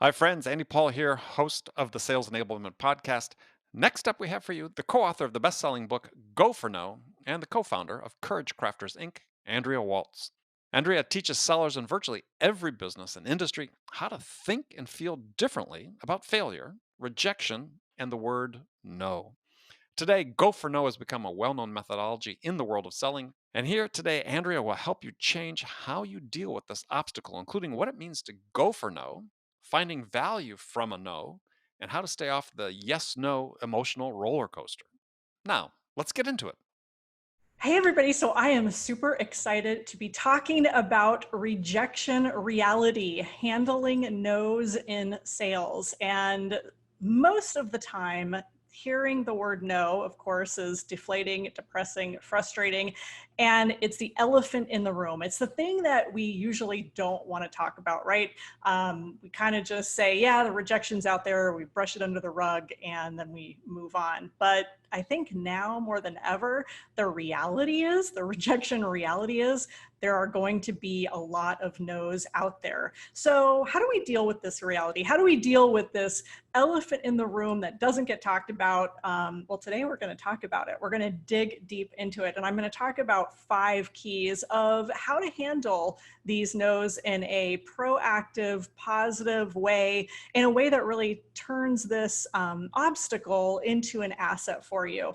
Hi, friends. Andy Paul here, host of the Sales Enablement Podcast. Next up, we have for you the co author of the best selling book, Go for No, and the co founder of Courage Crafters Inc., Andrea Waltz. Andrea teaches sellers in virtually every business and industry how to think and feel differently about failure, rejection, and the word no. Today, Go for No has become a well known methodology in the world of selling. And here today, Andrea will help you change how you deal with this obstacle, including what it means to go for no, finding value from a no, and how to stay off the yes no emotional roller coaster. Now, let's get into it. Hey, everybody. So I am super excited to be talking about rejection reality, handling no's in sales. And most of the time, hearing the word no, of course, is deflating, depressing, frustrating. And it's the elephant in the room. It's the thing that we usually don't want to talk about, right? We kind of just say, yeah, the rejection's out there, we brush it under the rug, and then we move on. But I think now more than ever, the rejection reality is there are going to be a lot of no's out there. So how do we deal with this reality? How do we deal with this elephant in the room that doesn't get talked about? Well, today we're going to talk about it. We're going to dig deep into it. And I'm going to talk about 5 keys of how to handle these no's in a proactive, positive way, in a way that really turns this obstacle into an asset for you.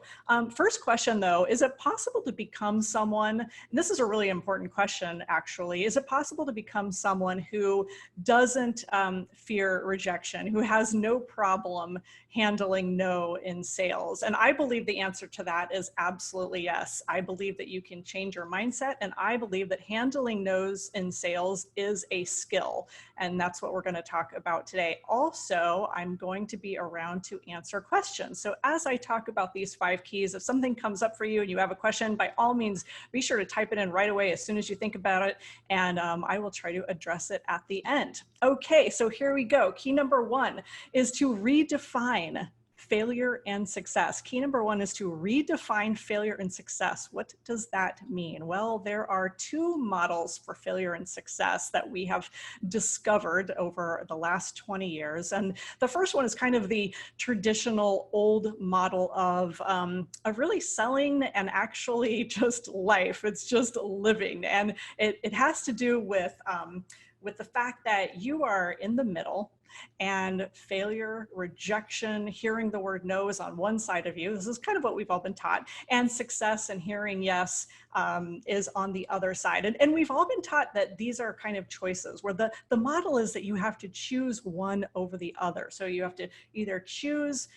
First question, though, is it possible to become someone, and this is a really important question, actually, is it possible to become someone who doesn't fear rejection, who has no problem handling no in sales? And I believe the answer to that is absolutely yes. I believe that you can change your mindset, and I believe that handling no's in sales is a skill. And that's what we're going to talk about today. Also, I'm going to be around to answer questions. So as I talk about these 5 keys, if something comes up for you and you have a question, by all means, be sure to type it in right away as soon as you think about it. And I will try to address it at the end. Okay, so here we go. Key number 1 is to redefine failure and success. Key number 1 is to redefine failure and success. What does that mean? Well, there are 2 models for failure and success that we have discovered over the last 20 years. And the first one is kind of the traditional old model of really selling and actually just life. It's just living. And it has to do with the fact that you are in the middle, and failure, rejection, hearing the word no is on one side of you. This is kind of what we've all been taught. And success and hearing yes is on the other side. And we've all been taught that these are kind of choices where the model is that you have to choose one over the other. So you have to either choose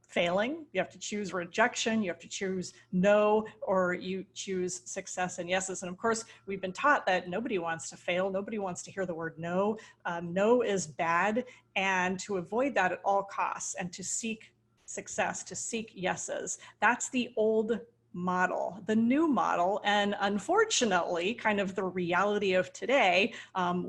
failing, you have to choose rejection, you have to choose no, or you choose success and yeses. And of course, we've been taught that nobody wants to fail, nobody wants to hear the word no. No is bad, and to avoid that at all costs and to seek success, to seek yeses. That's the old model. The new model, and unfortunately, kind of the reality of today,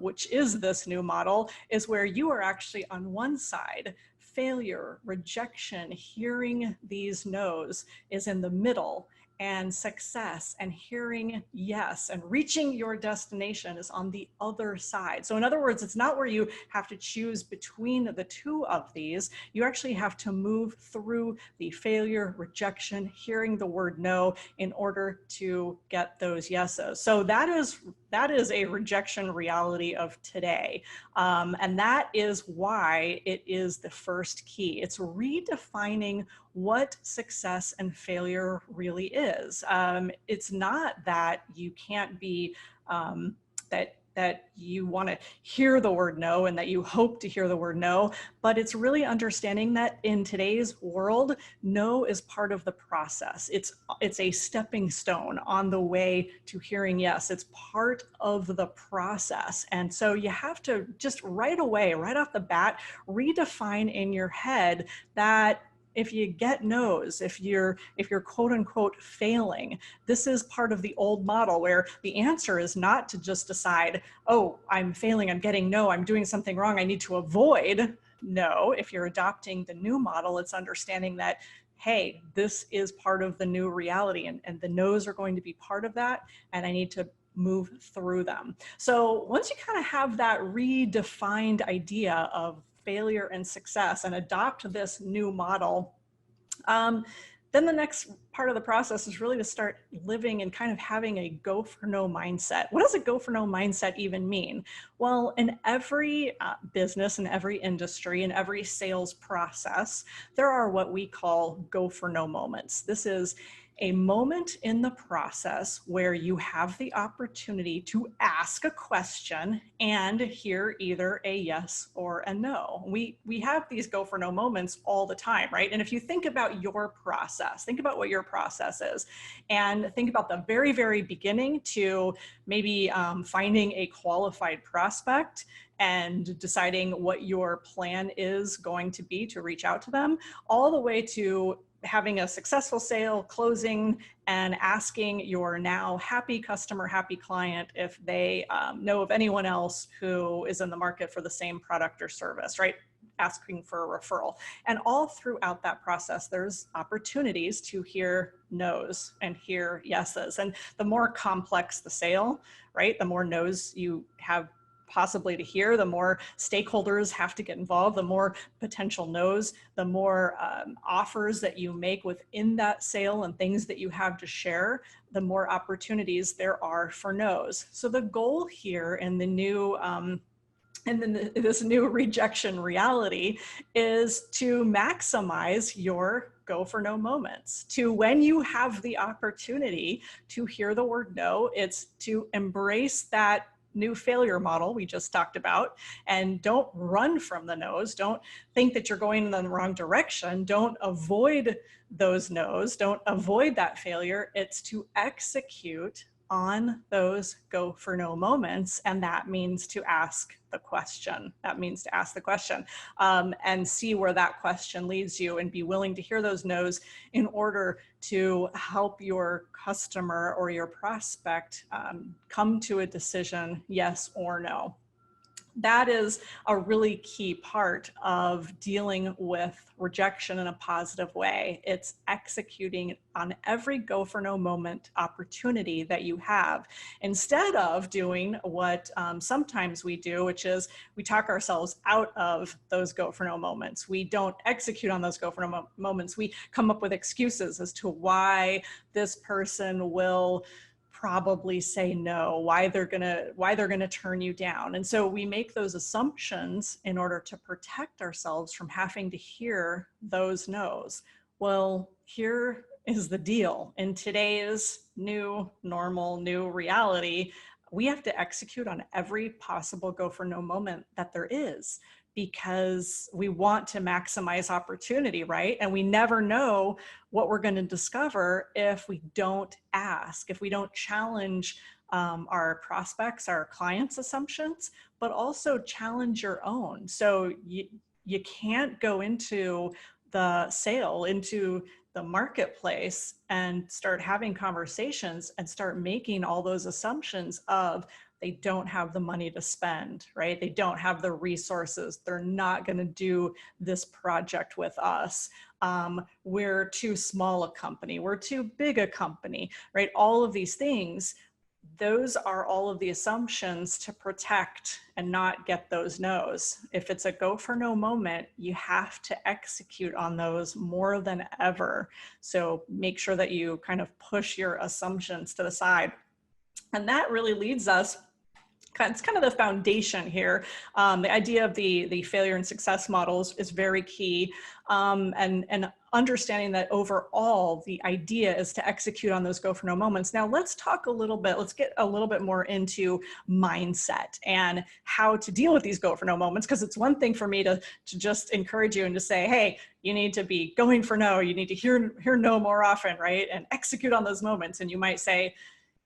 which is this new model, is where you are actually on one side. Failure, rejection, hearing these no's is in the middle, and success and hearing yes and reaching your destination is on the other side. So in other words, it's not where you have to choose between the 2 of these. You actually have to move through the failure, rejection, hearing the word no in order to get those yeses. So that is a rejection reality of today. And that is why it is the first key. It's redefining what success and failure really is. It's not that you can't be, that you want to hear the word no and that you hope to hear the word no, but it's really understanding that in today's world, no is part of the process. It's a stepping stone on the way to hearing yes. It's part of the process. And so you have to just right away, right off the bat, redefine in your head that if you get no's, if you're quote unquote failing, this is part of the old model where the answer is not to just decide, oh, I'm failing, I'm getting no, I'm doing something wrong, I need to avoid no. If you're adopting the new model, it's understanding that, hey, this is part of the new reality, and the no's are going to be part of that, and I need to move through them. So once you kind of have that redefined idea of failure and success and adopt this new model, um, then the next part of the process is really to start living and kind of having a go for no mindset. What does a go for no mindset even mean? Well, in every business, in every industry, in every sales process, there are what we call go for no moments. This is a moment in the process where you have the opportunity to ask a question and hear either a yes or a no. We have these go for no moments all the time, right? And if you think about your process, think about what your process is, and think about the very, very beginning to maybe finding a qualified prospect and deciding what your plan is going to be to reach out to them, all the way to having a successful sale, closing, and asking your now happy customer, happy client if they know of anyone else who is in the market for the same product or service, right? Asking for a referral. And all throughout that process, there's opportunities to hear no's and hear yeses. And the more complex the sale, right, the more no's you have possibly to hear, the more stakeholders have to get involved, the more potential no's, the more offers that you make within that sale and things that you have to share, the more opportunities there are for no's. So the goal here in the new and then this new rejection reality is to maximize your go for no moments. To when you have the opportunity to hear the word no, it's to embrace that new failure model we just talked about, and don't run from the no's. Don't think that you're going in the wrong direction. Don't avoid those no's. Don't avoid that failure. It's to execute on those go for no moments. And that means to ask the question. That means to ask the question and see where that question leads you, and be willing to hear those no's in order to help your customer or your prospect come to a decision, yes or no. That is a really key part of dealing with rejection in a positive way. It's executing on every go for no moment opportunity that you have, instead of doing what sometimes we do, which is we talk ourselves out of those go for no moments. We don't execute on those go for no moments. We come up with excuses as to why this person will probably say no, why they're gonna turn you down. And so we make those assumptions in order to protect ourselves from having to hear those no's. Well, here is the deal. In today's new normal, new reality, we have to execute on every possible go for no moment that there is, because we want to maximize opportunity, right? And we never know what we're going to discover if we don't ask, if we don't challenge our prospects, our clients' assumptions, but also challenge your own. So you can't go into the sale, into the marketplace, and start having conversations and start making all those assumptions of they don't have the money to spend, right? They don't have the resources. They're not going to do this project with us. We're too small a company. We're too big a company, right? All of these things, those are all of the assumptions to protect and not get those no's. If it's a go for no moment, you have to execute on those more than ever. So make sure that you kind of push your assumptions to the side. And that really leads us, it's kind of the foundation here. The idea of the failure and success models is very key. And understanding that overall, the idea is to execute on those go for no moments. Now let's talk a little bit, let's get a little bit more into mindset and how to deal with these go for no moments. Because it's one thing for me to just encourage you and to say, hey, you need to be going for no, you need to hear no more often, right? And execute on those moments. And you might say,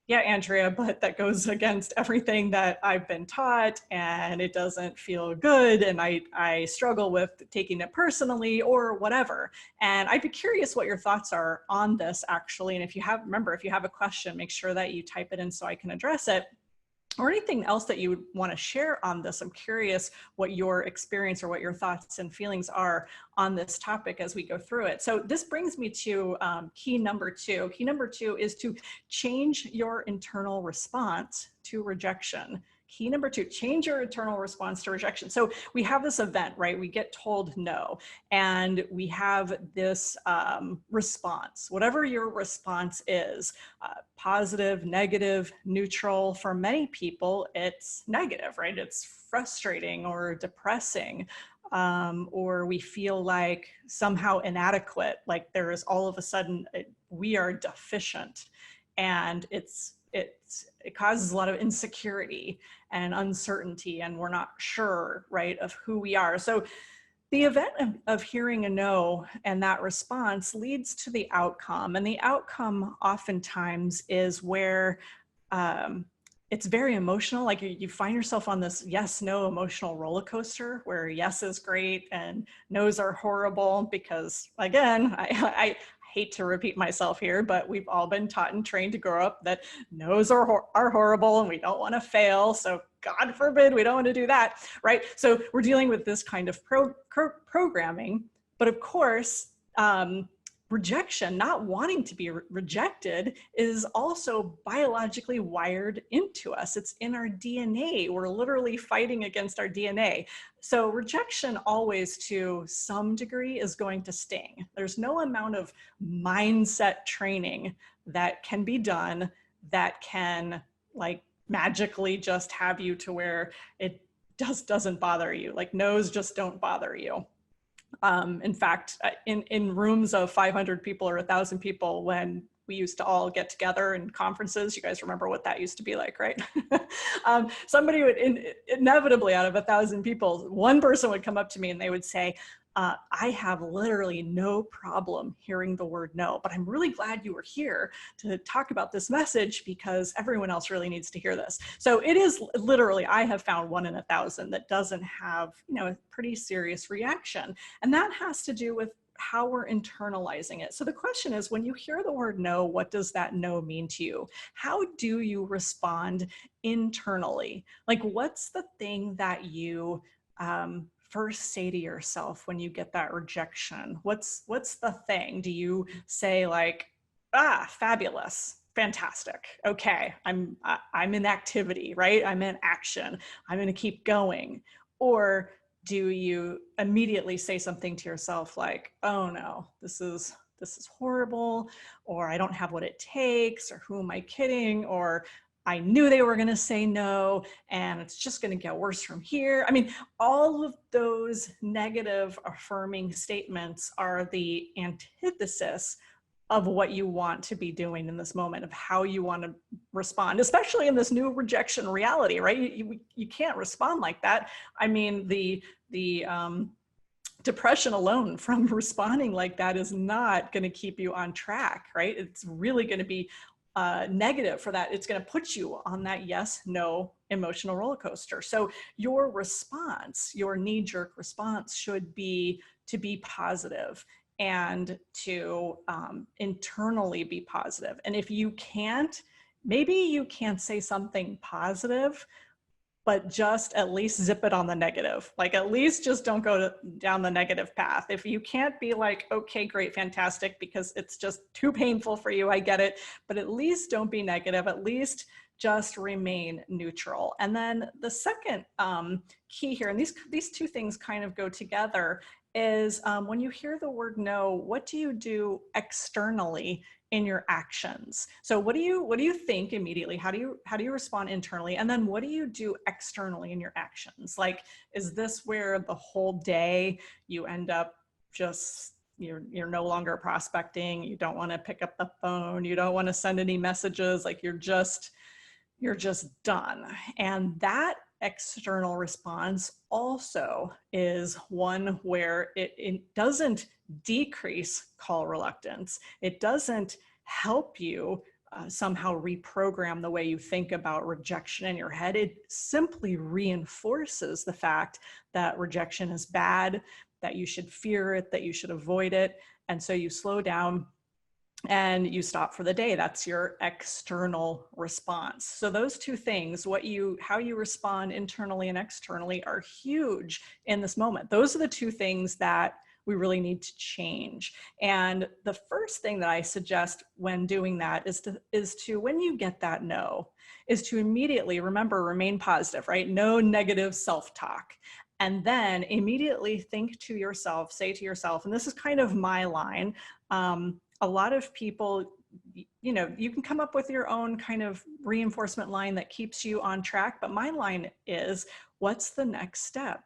yeah, Andrea, but that goes against everything that I've been taught, and it doesn't feel good, and I struggle with taking it personally or whatever. And I'd be curious what your thoughts are on this, actually. And if you have, remember, if you have a question, make sure that you type it in so I can address it. or anything else that you would want to share on this. I'm curious what your experience or what your thoughts and feelings are on this topic as we go through it. So this brings me to key number two. Key number two is to change your internal response to rejection. Key number two, change your internal response to rejection. So we have this event, right? We get told no, and we have this response. Whatever your response is, positive, negative, neutral. For many people, it's negative, right? It's frustrating or depressing, or we feel like somehow inadequate, like there is all of a sudden we are deficient, and it causes a lot of insecurity and uncertainty, and we're not sure, right, of who we are. So the event of hearing a no and that response leads to the outcome. And the outcome oftentimes is where it's very emotional. Like you find yourself on this yes, no emotional roller coaster where yes is great and no's are horrible because, again, I hate to repeat myself here, but we've all been taught and trained to grow up that no's are horrible and we don't want to fail. So God forbid we don't want to do that, right? So we're dealing with this kind of programming. But of course, rejection, not wanting to be rejected, is also biologically wired into us. It's in our DNA. We're literally fighting against our DNA. So rejection always, to some degree, is going to sting. There's no amount of mindset training that can be done that can like magically just have you to where it doesn't bother you. Like no's just don't bother you. In fact, in rooms of 500 people or 1,000 people, when we used to all get together in conferences, you guys remember what that used to be like, right? Somebody would inevitably, out of 1,000 people, one person would come up to me and they would say, I have literally no problem hearing the word no, but I'm really glad you were here to talk about this message because everyone else really needs to hear this. So it is literally, I have found 1 in 1,000 that doesn't have, a pretty serious reaction. And that has to do with how we're internalizing it. So the question is, when you hear the word no, what does that no mean to you? How do you respond internally? Like, what's the thing that you first say to yourself when you get that rejection? What's the thing? Do you say like, fabulous, fantastic, okay, I'm in activity, right? I'm in action, I'm going to keep going? Or do you immediately say something to yourself like, oh no, this is horrible, or I don't have what it takes, or who am I kidding, or I knew they were going to say no, and it's just going to get worse from here. I mean, all of those negative affirming statements are the antithesis of what you want to be doing in this moment, of how you want to respond, especially in this new rejection reality, right? You can't respond like that. I mean, the depression alone from responding like that is not going to keep you on track, right? It's really going to be negative for that. It's going to put you on that yes, no emotional roller coaster. So your response, your knee-jerk response, should be to be positive and to internally be positive. And if you can't, maybe you can't say something positive, but just at least zip it on the negative. Like, at least just don't go down the negative path. If you can't be like, okay, great, fantastic, because it's just too painful for you, I get it, but at least don't be negative. At least just remain neutral. And then the second key here, and these two things kind of go together, is when you hear the word no, what do you do externally in your actions? So what do you think immediately? How do you respond internally? And then what do you do externally in your actions? Like, is this where the whole day you end up just, you're no longer prospecting, you don't want to pick up the phone, you don't want to send any messages, like you're just done? And that external response also is one where it doesn't decrease call reluctance. It doesn't help you somehow reprogram the way you think about rejection in your head. It simply reinforces the fact that rejection is bad, that you should fear it, that you should avoid it. And so you slow down, and you stop for the day. That's your external response. So those two things, how you respond internally and externally, are huge in this moment. Those are the two things that we really need to change. And the first thing that I suggest when doing that is to when you get that no, is to immediately remember, remain positive, right? No negative self-talk. And then immediately think to yourself, say to yourself, and this is kind of my line. A lot of people, you can come up with your own kind of reinforcement line that keeps you on track. But my line is, what's the next step?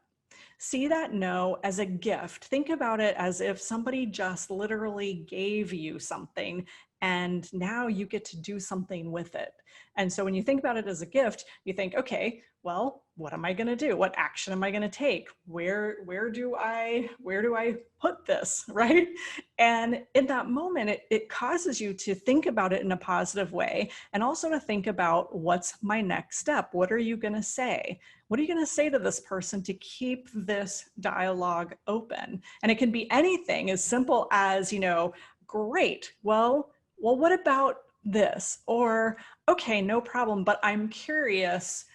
See that no as a gift. Think about it as if somebody just literally gave you something and now you get to do something with it. And so when you think about it as a gift, you think, okay, well, what am I going to do? What action am I going to take? Where do I put this, right? And in that moment, it causes you to think about it in a positive way, and also to think about, what's my next step? What are you going to say? What are you going to say to this person to keep this dialogue open? And it can be anything as simple as, great. Well, what about this? Or, okay, no problem, but I'm curious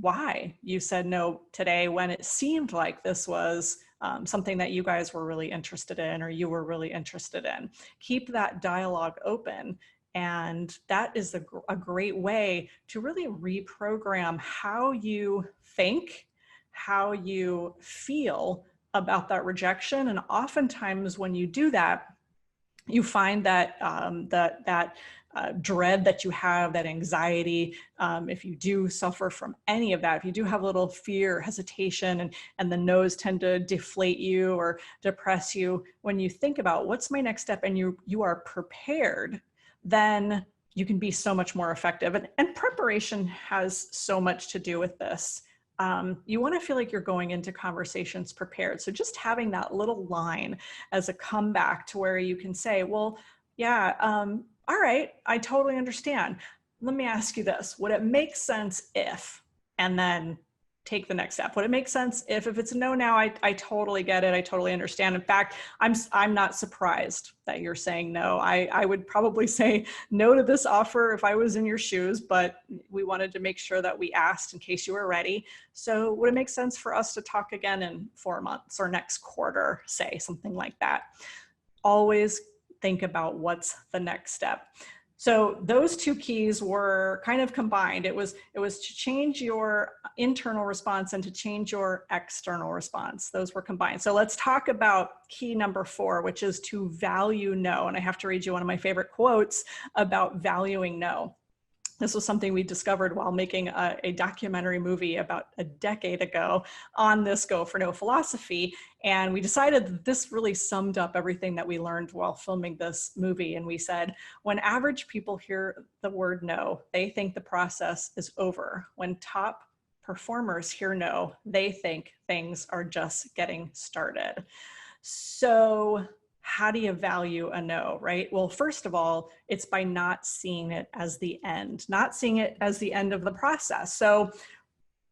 why you said no today when it seemed like this was something that you guys were really interested in, or you were really interested in. Keep that dialogue open. And that is a great way to really reprogram how you think, how you feel about that rejection. And oftentimes when you do that, you find that dread that you have, that anxiety, if you do suffer from any of that, if you do have a little fear, hesitation, and the no's tend to deflate you or depress you, when you think about what's my next step and you are prepared, then you can be so much more effective. And preparation has so much to do with this. You want to feel like you're going into conversations prepared. So just having that little line as a comeback to where you can say, well, yeah, all right, I totally understand. Let me ask you this. Would it make sense if, and then take the next step? Would it make sense if it's a no now? I totally get it. I totally understand. In fact, I'm not surprised that you're saying no. I would probably say no to this offer if I was in your shoes, but we wanted to make sure that we asked in case you were ready. So would it make sense for us to talk again in 4 months or next quarter, say, something like that? Always think about what's the next step. So those two keys were kind of combined. It was to change your internal response and to change your external response. Those were combined. So let's talk about key number 4, which is to value no. And I have to read you one of my favorite quotes about valuing no. This was something we discovered while making a documentary movie about a decade ago on this Go for No philosophy. And we decided that this really summed up everything that we learned while filming this movie. And we said, when average people hear the word no, they think the process is over. When top performers hear no, they think things are just getting started. So how do you value a no, right? Well, first of all, it's by not seeing it as the end, not seeing it as the end of the process. So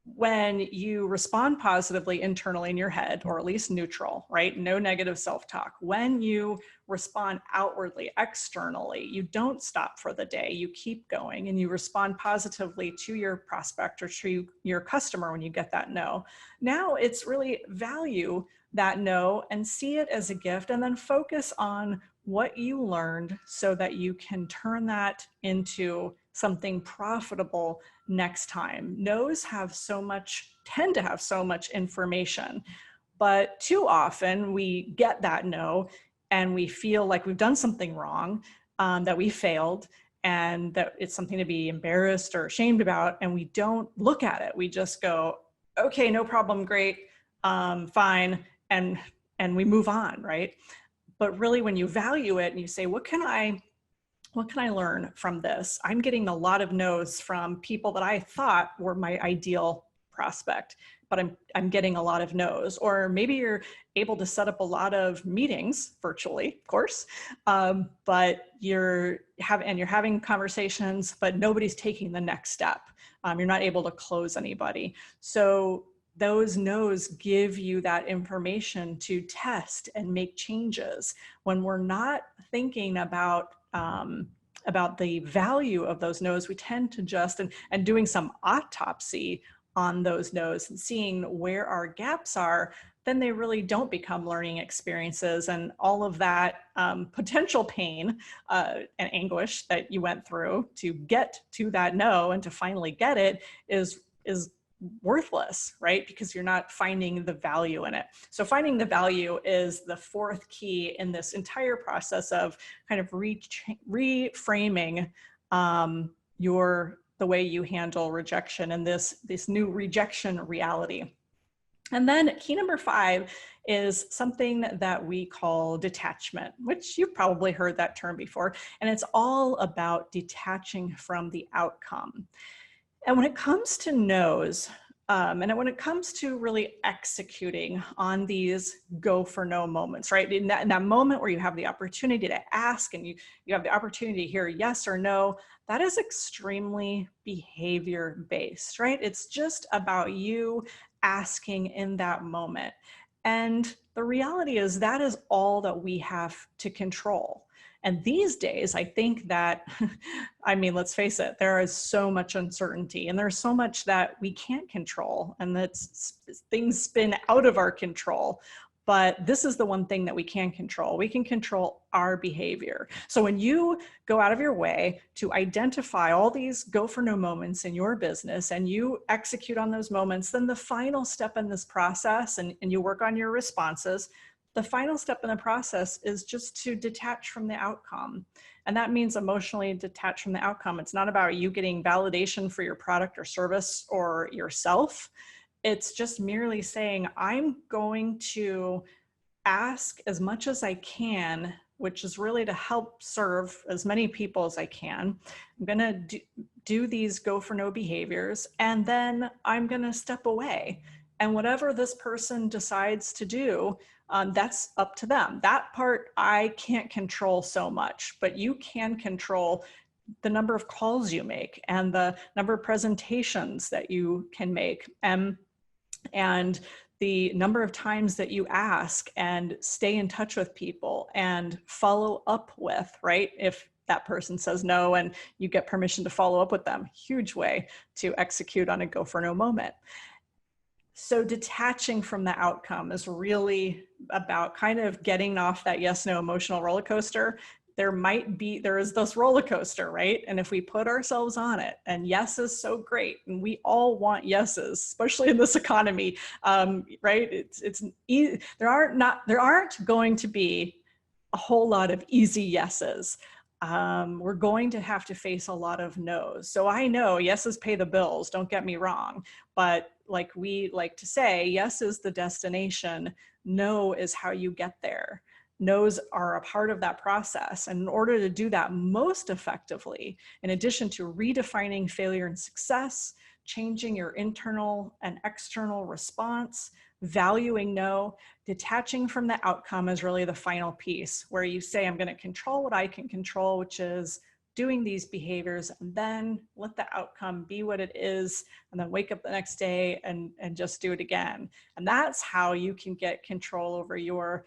when you respond positively internally in your head, or at least neutral, right? No negative self-talk. When you respond outwardly, externally, you don't stop for the day, you keep going, and you respond positively to your prospect or to your customer when you get that no. Now it's really value that no and see it as a gift, and then focus on what you learned so that you can turn that into something profitable next time. No's tend to have so much information, but too often we get that no and we feel like we've done something wrong, that we failed, and that it's something to be embarrassed or ashamed about, and we don't look at it. We just go, okay, no problem, great, fine, and we move on, right? But really, when you value it and you say, what can I learn from this? I'm getting a lot of no's from people that I thought were my ideal prospect, but I'm getting a lot of no's. Or maybe you're able to set up a lot of meetings virtually, of course, but you're having conversations, but nobody's taking the next step. You're not able to close anybody. So those no's give you that information to test and make changes. When we're not thinking about about the value of those no's, we tend to just, and doing some autopsy on those no's and seeing where our gaps are, then they really don't become learning experiences. And all of that potential pain and anguish that you went through to get to that no and to finally get it is worthless, right? Because you're not finding the value in it. So finding the value is the fourth key in this entire process of kind of reframing the way you handle rejection and this new rejection reality. And then key number 5 is something that we call detachment, which you've probably heard that term before. And it's all about detaching from the outcome. And when it comes to no's, and when it comes to really executing on these go for no moments, right? In that moment where you have the opportunity to ask and you have the opportunity to hear yes or no, that is extremely behavior based, right? It's just about you asking in that moment. And the reality is that is all that we have to control. And these days, I think that, I mean, let's face it, there is so much uncertainty and there's so much that we can't control and things spin out of our control. But this is the one thing that we can control. We can control our behavior. So when you go out of your way to identify all these go for no moments in your business and you execute on those moments, then the final step in this process, and you work on your responses, the final step in the process is just to detach from the outcome. And that means emotionally detach from the outcome. It's not about you getting validation for your product or service or yourself. It's just merely saying, I'm going to ask as much as I can, which is really to help serve as many people as I can. I'm going to do these go for no behaviors, and then I'm going to step away. And whatever this person decides to do, that's up to them. That part I can't control so much, but you can control the number of calls you make and the number of presentations that you can make, and the number of times that you ask and stay in touch with people and follow up with, right? If that person says no and you get permission to follow up with them, huge way to execute on a go for no moment. So detaching from the outcome is really about kind of getting off that yes, no emotional roller coaster. There is this roller coaster, right? And if we put ourselves on it, and yes is so great, and we all want yeses, especially in this economy, right? There aren't going to be a whole lot of easy yeses. We're going to have to face a lot of no's. So I know yeses pay the bills, don't get me wrong, but like we like to say, yes is the destination, no is how you get there. No's are a part of that process. And in order to do that most effectively, in addition to redefining failure and success, changing your internal and external response, valuing no, detaching from the outcome is really the final piece where you say, I'm going to control what I can control, which is doing these behaviors, and then let the outcome be what it is, and then wake up the next day and just do it again. And that's how you can get control over your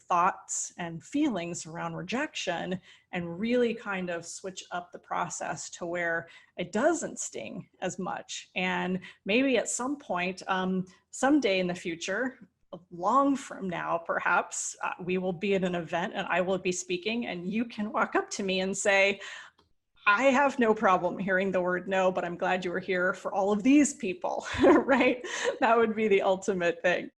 thoughts and feelings around rejection, and really kind of switch up the process to where it doesn't sting as much. And maybe at some point, someday in the future, long from now, perhaps, we will be at an event and I will be speaking, and you can walk up to me and say, I have no problem hearing the word no, but I'm glad you were here for all of these people, right? That would be the ultimate thing.